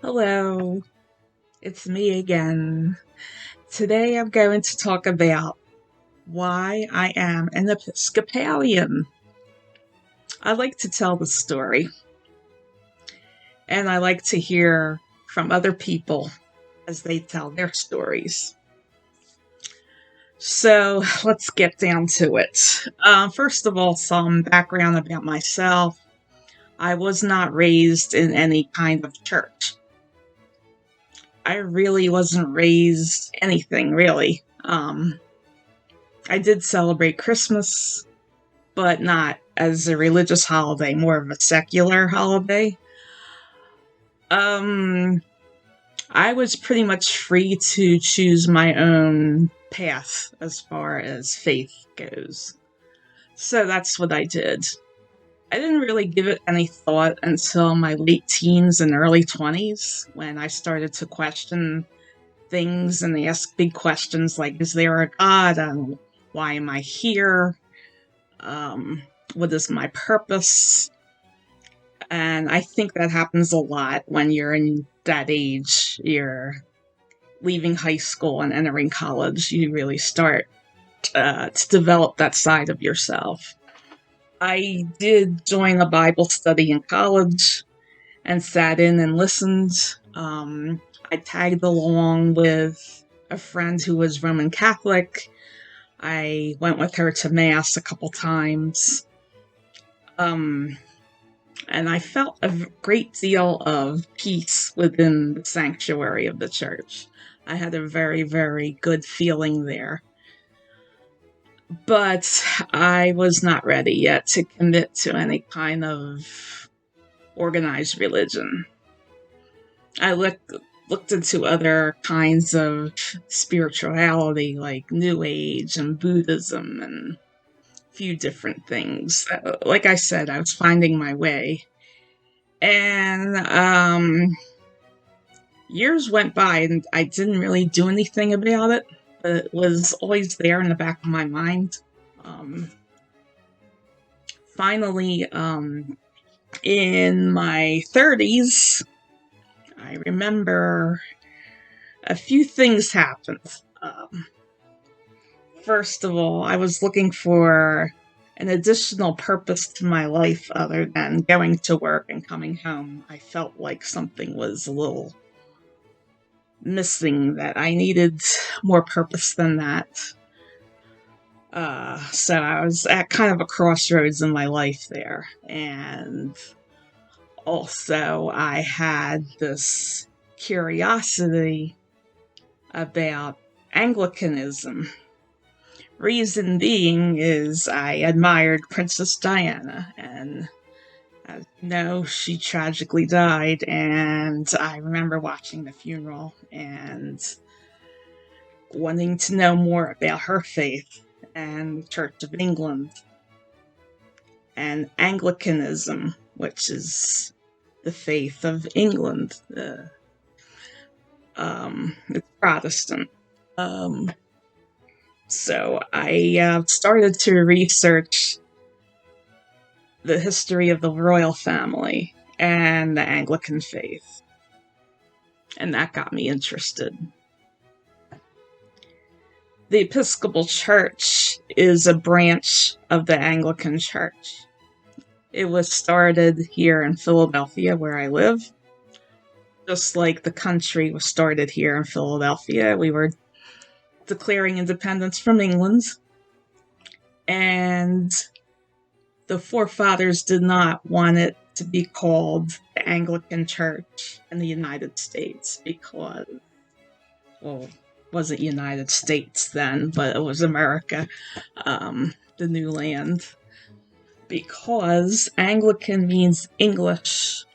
Hello, it's me again. Today I'm going to talk about why I am an Episcopalian. I like to tell the story, and I like to hear from other people as they tell their stories. So let's get down to it. First of all, some background about myself. I was not raised in any kind of church. I really wasn't raised anything, really. I did celebrate Christmas, but not as a religious holiday, more of a secular holiday. I was pretty much free to choose my own path as far as faith goes. So that's what I did. I didn't really give it any thought until my late teens and early 20s when I started to question things and ask big questions like, is there a God? Why am I here? What is my purpose? And I think that happens a lot when you're in that age. You're leaving high school and entering college. You really start to develop that side of yourself. I did join a Bible study in college and sat in and listened. I tagged along with a friend who was Roman Catholic. I went with her to Mass a couple times. And I felt a great deal of peace within the sanctuary of the church. I had a very, very good feeling there. But I was not ready yet to commit to any kind of organized religion. I looked into other kinds of spirituality like New Age and Buddhism and a few different things. Like I said, I was finding my way. And years went by and I didn't really do anything about it. But it was always there in the back of my mind. Finally, in my 30s, I remember a few things happened. First of all, I was looking for an additional purpose to my life other than going to work and coming home. I felt like something was a little missing, that I needed more purpose than that. So I was at kind of a crossroads in my life there. And also I had this curiosity about Anglicanism. Reason being is I admired Princess Diana, and as you know, she tragically died, and I remember watching the funeral and wanting to know more about her faith and the Church of England and Anglicanism, which is the faith of England. It's Protestant. So I started to research the history of the royal family and the Anglican faith. And that got me interested. The Episcopal Church is a branch of the Anglican Church. It was started here in Philadelphia, where I live. Just like the country was started here in Philadelphia, we were declaring independence from England. And the forefathers did not want it to be called the Anglican Church in the United States because, well, it wasn't United States then, but it was America, the new land, because Anglican means English,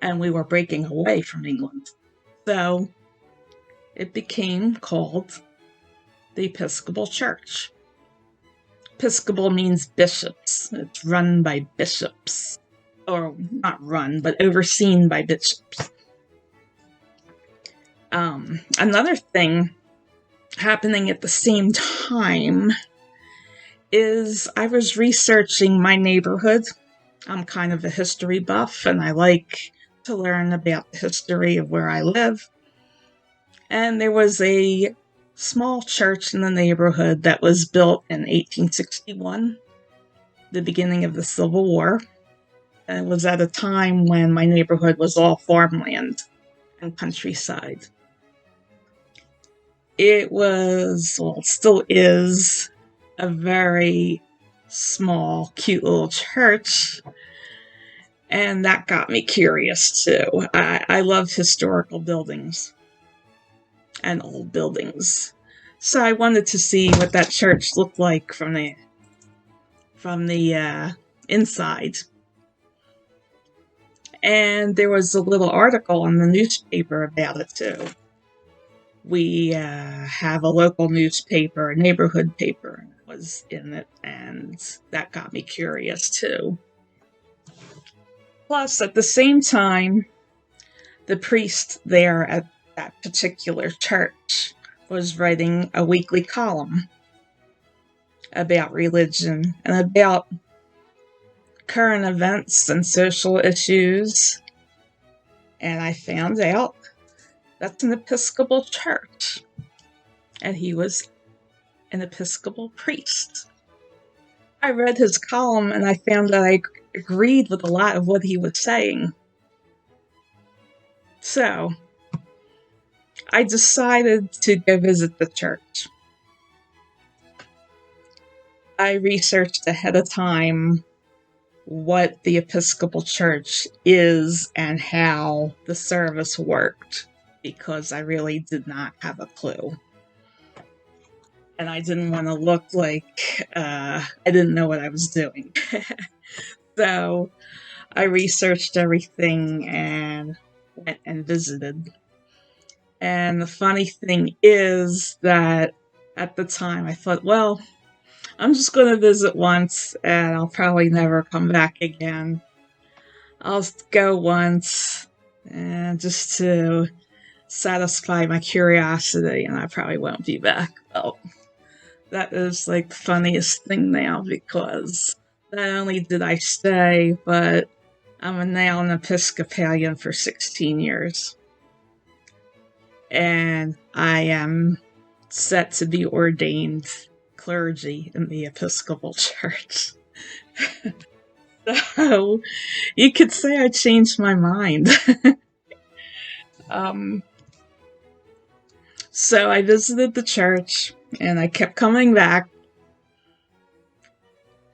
and we were breaking away from England. So it became called the Episcopal Church. Episcopal means bishops. It's run by bishops. Or not run, but overseen by bishops. Another thing happening at the same time is I was researching my neighborhood. I'm kind of a history buff, and I like to learn about the history of where I live. And there was a small church in the neighborhood that was built in 1861, the beginning of the Civil War. And it was at a time when my neighborhood was all farmland and countryside. It was, well, it still is, a very small, cute little church. And that got me curious too. I love historical buildings and old buildings. So I wanted to see what that church looked like from the inside. And there was a little article in the newspaper about it too. We have a local newspaper, a neighborhood paper, was in it, and that got me curious too. Plus, at the same time, the priest there at that particular church was writing a weekly column about religion and about current events and social issues. And I found out that's an Episcopal church. And he was an Episcopal priest. I read his column and I found that I agreed with a lot of what he was saying. So, I decided to go visit the church. I researched ahead of time what the Episcopal Church is and how the service worked, because I really did not have a clue. And I didn't want to look like I didn't know what I was doing. So I researched everything and went and visited. And the funny thing is that at the time I thought, well, I'm just going to visit once and I'll probably never come back again. I'll go once and just to satisfy my curiosity, and I probably won't be back. Well, that is like the funniest thing now, because not only did I stay, but I'm now an Episcopalian for 16 years. And I am set to be ordained clergy in the Episcopal Church. So, you could say I changed my mind. So I visited the church, and I kept coming back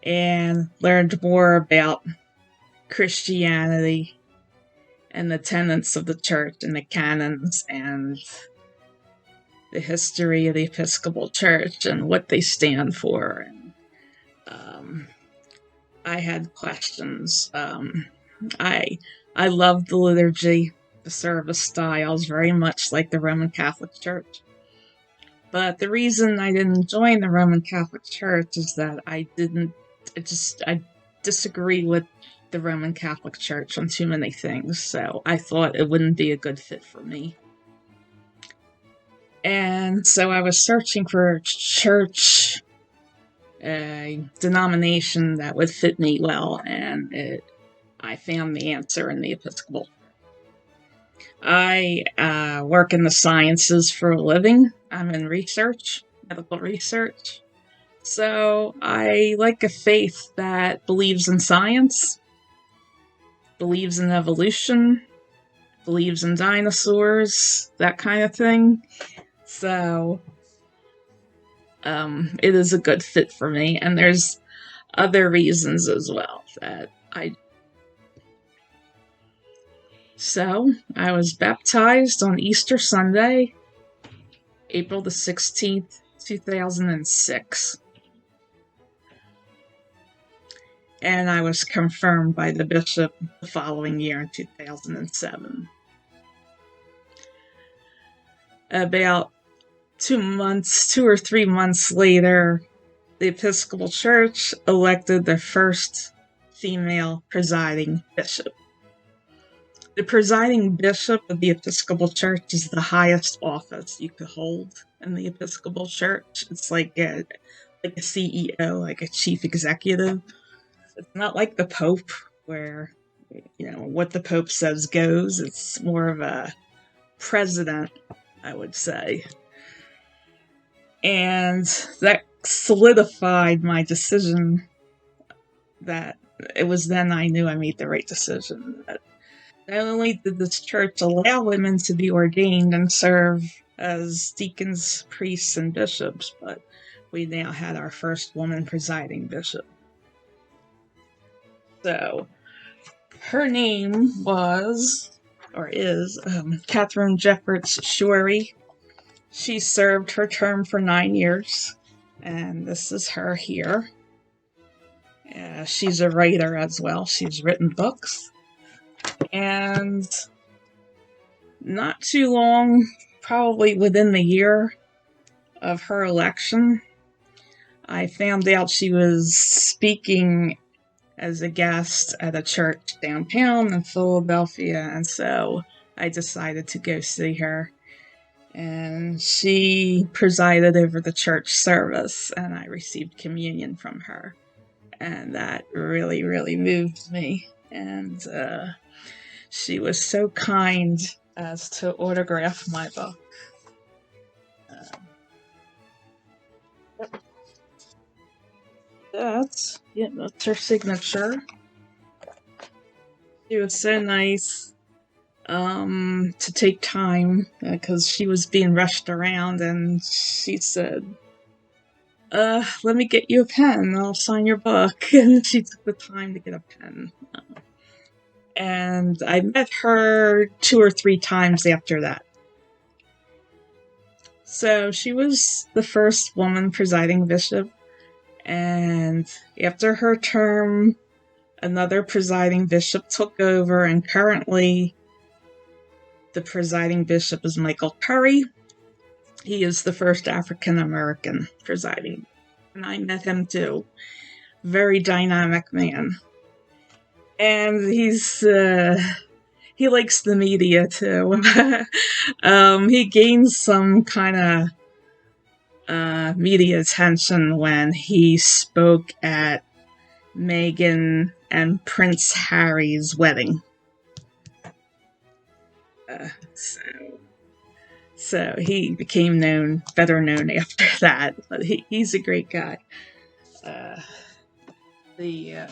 and learned more about Christianity and the tenets of the church and the canons and the history of the Episcopal Church and what they stand for. And I had questions. I loved the liturgy. The service styles very much like the Roman Catholic Church. But the reason I didn't join the Roman Catholic Church is that I disagree with the Roman Catholic Church on too many things, so I thought it wouldn't be a good fit for me. And so I was searching for a church, a denomination that would fit me well, and I found the answer in the Episcopal. I work in the sciences for a living. I'm in research, medical research. So I like a faith that believes in science, believes in evolution, believes in dinosaurs, that kind of thing. So it is a good fit for me. And there's other reasons as well that So, I was baptized on Easter Sunday, April the 16th, 2006. And I was confirmed by the bishop the following year in 2007. About 2 or 3 months later, the Episcopal Church elected their first female presiding bishop. The presiding bishop of the Episcopal Church is the highest office you could hold in the Episcopal Church. It's like a CEO, like a chief executive. It's not like the Pope, where what the Pope says goes. It's more of a president, I would say. And that solidified my decision that it was then I knew I made the right decision. That not only did this church allow women to be ordained and serve as deacons, priests, and bishops, but we now had our first woman presiding bishop. So her name was, or is, Catherine Jeffords Shorey. She served her term for 9 years, and this is her here. She's a writer as well. She's written books. And not too long, probably within the year of her election, I found out she was speaking as a guest at a church downtown in Philadelphia, and so I decided to go see her. And she presided over the church service, and I received communion from her. And that really, really moved me. And she was so kind as to autograph my book. That's her signature. She was so nice to take time because she was being rushed around, and she said, let me get you a pen. I'll sign your book. And she took the time to get a pen. And I met her 2 or 3 times after that. So she was the first woman presiding bishop. And after her term, another presiding bishop took over, and currently the presiding bishop is Michael Curry. He is the first African American presiding, and I met him too. Very dynamic man. And he likes the media too. He gains some kind of media attention when he spoke at Meghan and Prince Harry's wedding. So he became better known after that. But he's a great guy. The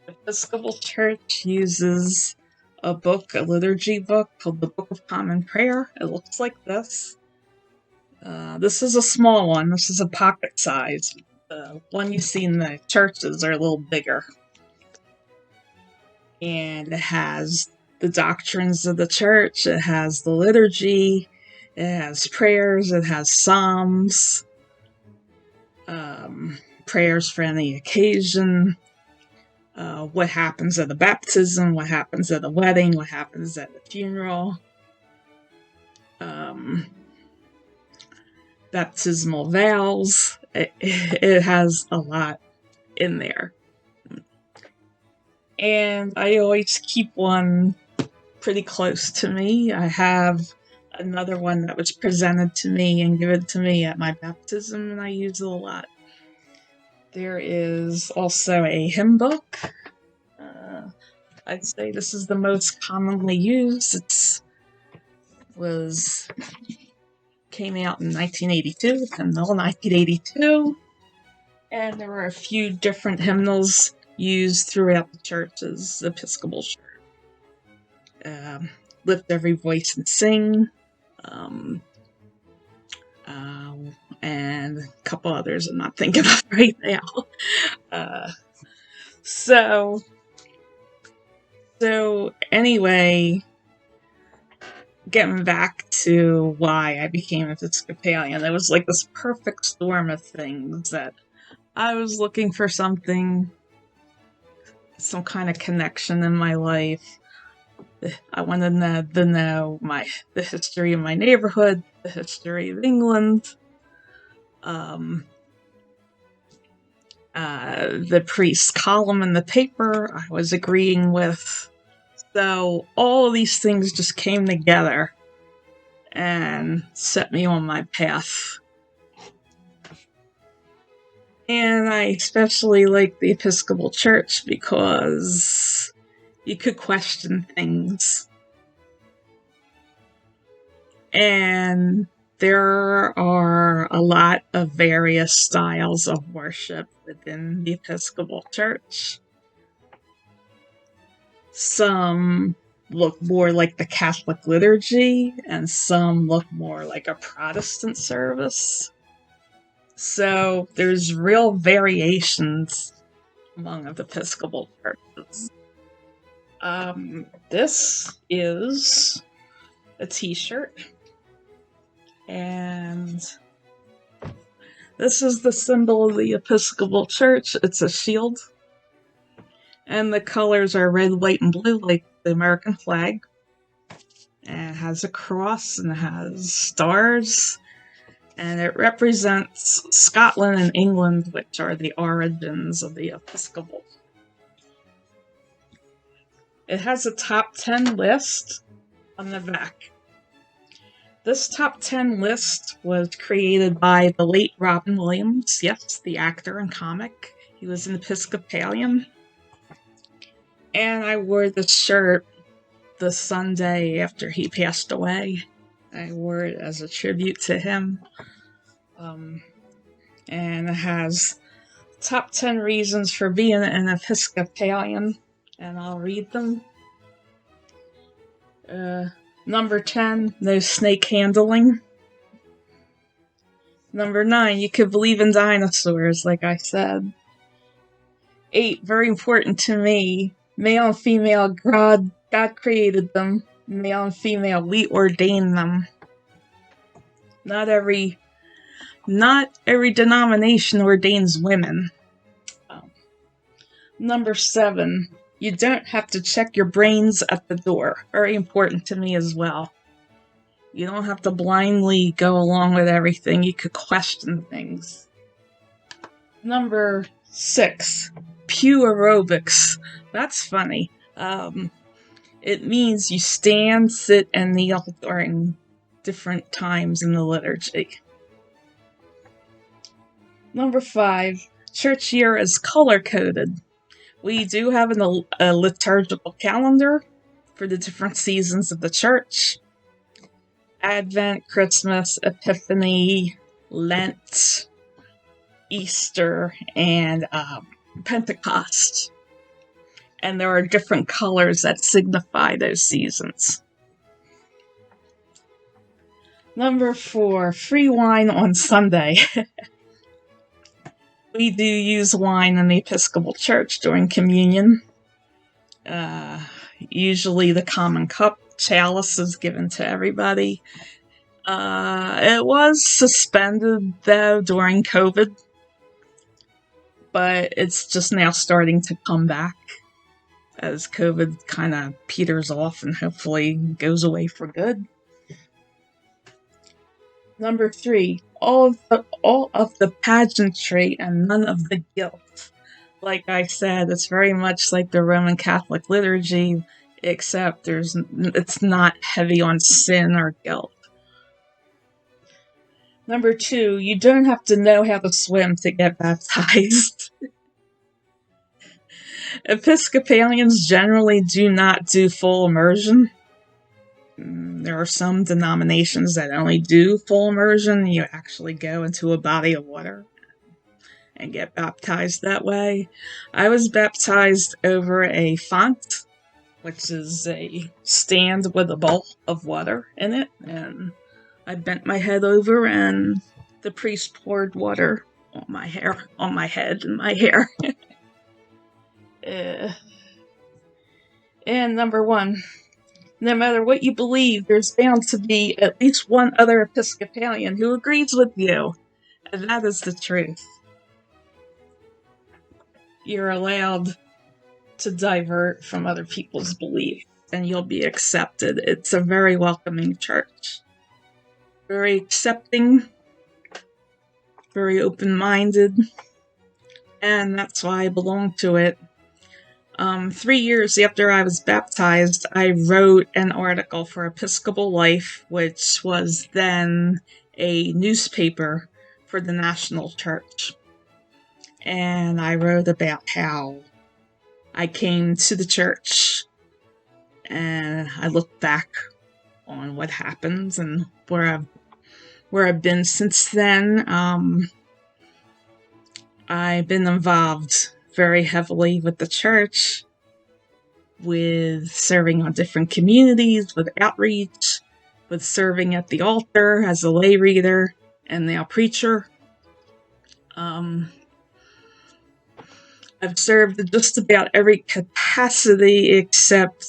Episcopal Church uses a liturgy book called the Book of Common Prayer. It looks like this. This is a small one. This is a pocket size. The one you see in the churches are a little bigger. And it has the doctrines of the church. It has the liturgy. It has prayers. It has psalms. Prayers for any occasion. What happens at a baptism. What happens at a wedding. What happens at a funeral. Baptismal vows. It has a lot in there. And I always keep one pretty close to me. I have another one that was presented to me and given to me at my baptism, and I use it a lot. There is also a hymn book. I'd say this is the most commonly used. Came out in 1982, hymnal 1982, and there were a few different hymnals used throughout the church's Episcopal Church. Lift Every Voice and Sing, and a couple others I'm not thinking of right now. So anyway, getting back to why I became an Episcopalian, it was like this perfect storm of things that I was looking for some kind of connection in my life. I wanted to know the history of my neighborhood, the history of England, the priest's column in the paper I was agreeing with. So all of these things just came together and set me on my path. And I especially like the Episcopal Church because You could question things. And there are a lot of various styles of worship within the Episcopal Church. Some look more like the Catholic liturgy, and some look more like a Protestant service. So there's real variations among the Episcopal churches. This is a t-shirt, and this is the symbol of the Episcopal Church. It's a shield, and the colors are red, white, and blue like the American flag. And it has a cross and it has stars, and it represents Scotland and England, which are the origins of the Episcopal. It has a top 10 list on the back. This top 10 list was created by the late Robin Williams, yes, the actor and comic. He was an Episcopalian. And I wore this shirt the Sunday after he passed away. I wore it as a tribute to him. And it has top 10 reasons for being an Episcopalian. And I'll read them. Number 10, no snake handling. Number 9, you could believe in dinosaurs, like I said. 8, very important to me, male and female, God created them. Male and female, we ordain them. Not every denomination ordains women. Number 7, you don't have to check your brains at the door. Very important to me as well. You don't have to blindly go along with everything. You could question things. Number 6, pew aerobics. That's funny. It means you stand, sit, and kneel during different times in the liturgy. Number 5, church year is color-coded. We do have a liturgical calendar for the different seasons of the church. Advent, Christmas, Epiphany, Lent, Easter, and Pentecost. And there are different colors that signify those seasons. Number 4, free wine on Sunday. We do use wine in the Episcopal Church during communion. Usually the common cup, chalice, is given to everybody. It was suspended, though, during COVID. But it's just now starting to come back as COVID kind of peters off and hopefully goes away for good. Number 3, all of the pageantry and none of the guilt. Like I said, it's very much like the Roman Catholic liturgy, except it's not heavy on sin or guilt. Number 2, you don't have to know how to swim to get baptized. Episcopalians generally do not do full immersion. There are some denominations that only do full immersion. You actually go into a body of water and get baptized that way. I was baptized over a font, which is a stand with a bowl of water in it, and I bent my head over and the priest poured water on my head and my hair. And number 1, no matter what you believe, there's bound to be at least one other Episcopalian who agrees with you. And that is the truth. You're allowed to divert from other people's beliefs, and you'll be accepted. It's a very welcoming church. Very accepting. Very open-minded. And that's why I belong to it. 3 years after I was baptized, I wrote an article for Episcopal Life, which was then a newspaper for the national church. And I wrote about how I came to the church And I look back on what happened and where I've been since then. I've been involved very heavily with the church, with serving on different communities, with outreach, with serving at the altar as a lay reader and now preacher. I've served in just about every capacity except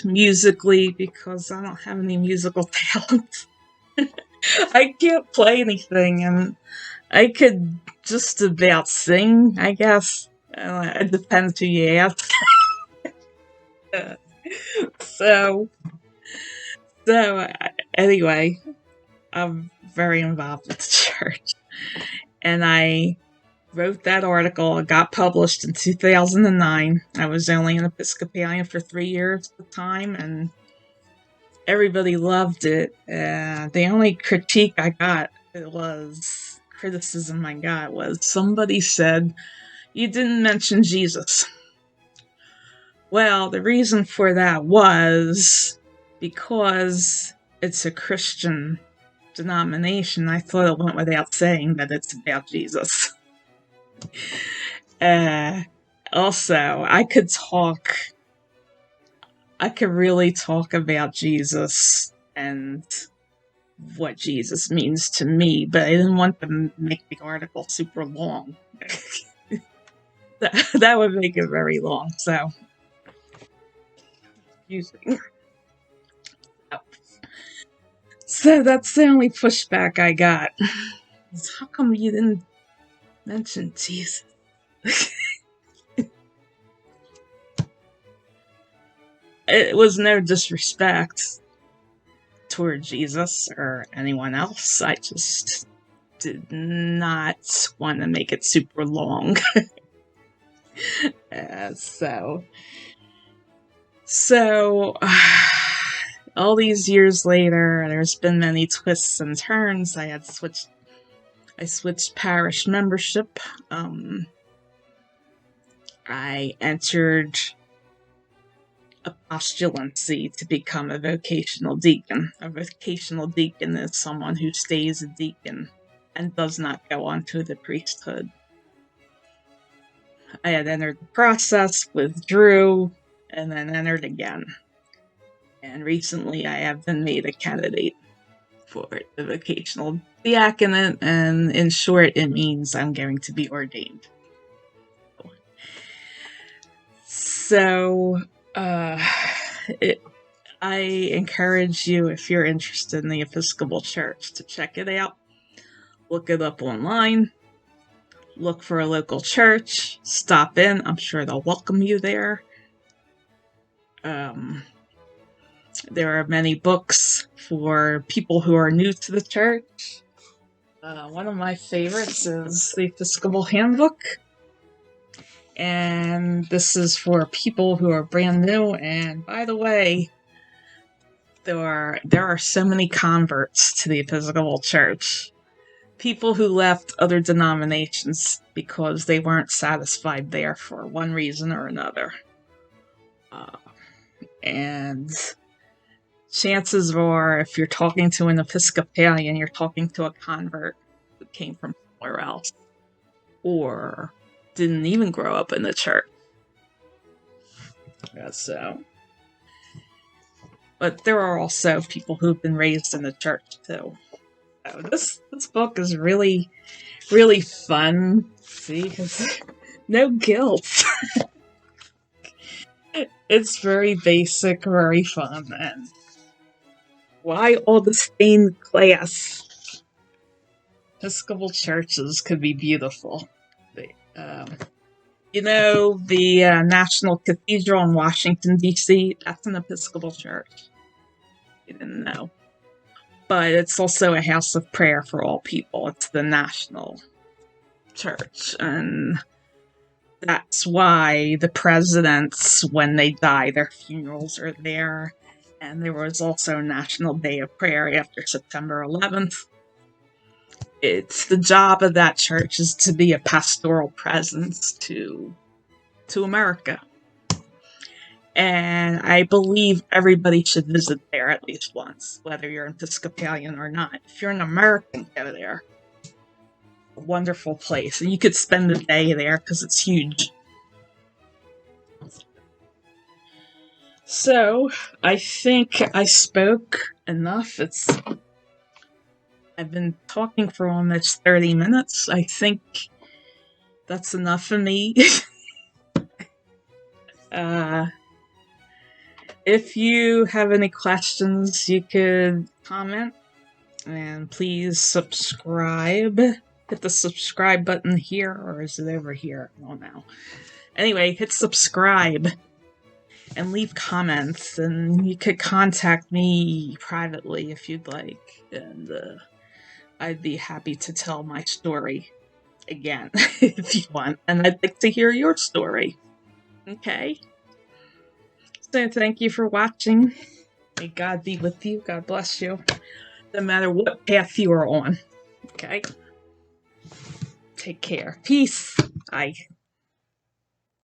musically, because I don't have any musical talent. I can't play anything, and I could just about sing, I guess. It depends who you ask. So anyway, I'm very involved with the church. And I wrote that article. It got published in 2009. I was only an Episcopalian for 3 years at the time, and everybody loved it. The only criticism I got was somebody said, "You didn't mention Jesus." Well, the reason for that was because it's a Christian denomination. I thought it went without saying that it's about Jesus. Also, I could really talk about Jesus and what Jesus means to me, but I didn't want to make the article super long. That would make it very long, so. So that's the only pushback I got. How come you didn't mention Jesus? It was no disrespect toward Jesus or anyone else. I just did not want to make it super long. So all these years later, there's been many twists and turns. I switched parish membership. I entered a postulancy to become a vocational deacon. A vocational deacon is someone who stays a deacon and does not go on to the priesthood. I had entered the process, withdrew, and then entered again. And recently I have been made a candidate for the vocational diaconate, and in short, it means I'm going to be ordained. So, I encourage you, if you're interested in the Episcopal Church, to check it out. Look it up online. Look for a local church. Stop in. I'm sure they'll welcome you there. There are many books for people who are new to the church. One of my favorites is the Episcopal Handbook. And this is for people who are brand new. And by the way, there are so many converts to the Episcopal Church. People who left other denominations because they weren't satisfied there for one reason or another. And chances are, if you're talking to an Episcopalian, you're talking to a convert who came from somewhere else, or didn't even grow up in the church. But there are also people who've been raised in the church too. So this book is really, really fun. See, because no guilt. It's very basic, very fun, and why all the stained glass? Episcopal churches could be beautiful. The National Cathedral in Washington, D.C., that's an Episcopal church. You didn't know. But it's also a house of prayer for all people. It's the national church. And that's why the presidents, when they die, their funerals are there. And there was also a National Day of Prayer after September 11th. It's the job of that church is to be a pastoral presence to America. And I believe everybody should visit there at least once, whether you're an Episcopalian or not. If you're an American, go there. A wonderful place. And you could spend the day there because it's huge. So, I think I spoke enough. I've been talking for almost 30 minutes. I think that's enough for me. If you have any questions, you could comment. And please subscribe. Hit the subscribe button here, or is it over here? I don't know. Anyway, hit subscribe. And leave comments. And you could contact me privately if you'd like. And I'd be happy to tell my story again if you want. And I'd like to hear your story. Okay? So thank you for watching. May God be with you. God bless you. No matter what path you are on. Okay? Take care. Peace. Bye.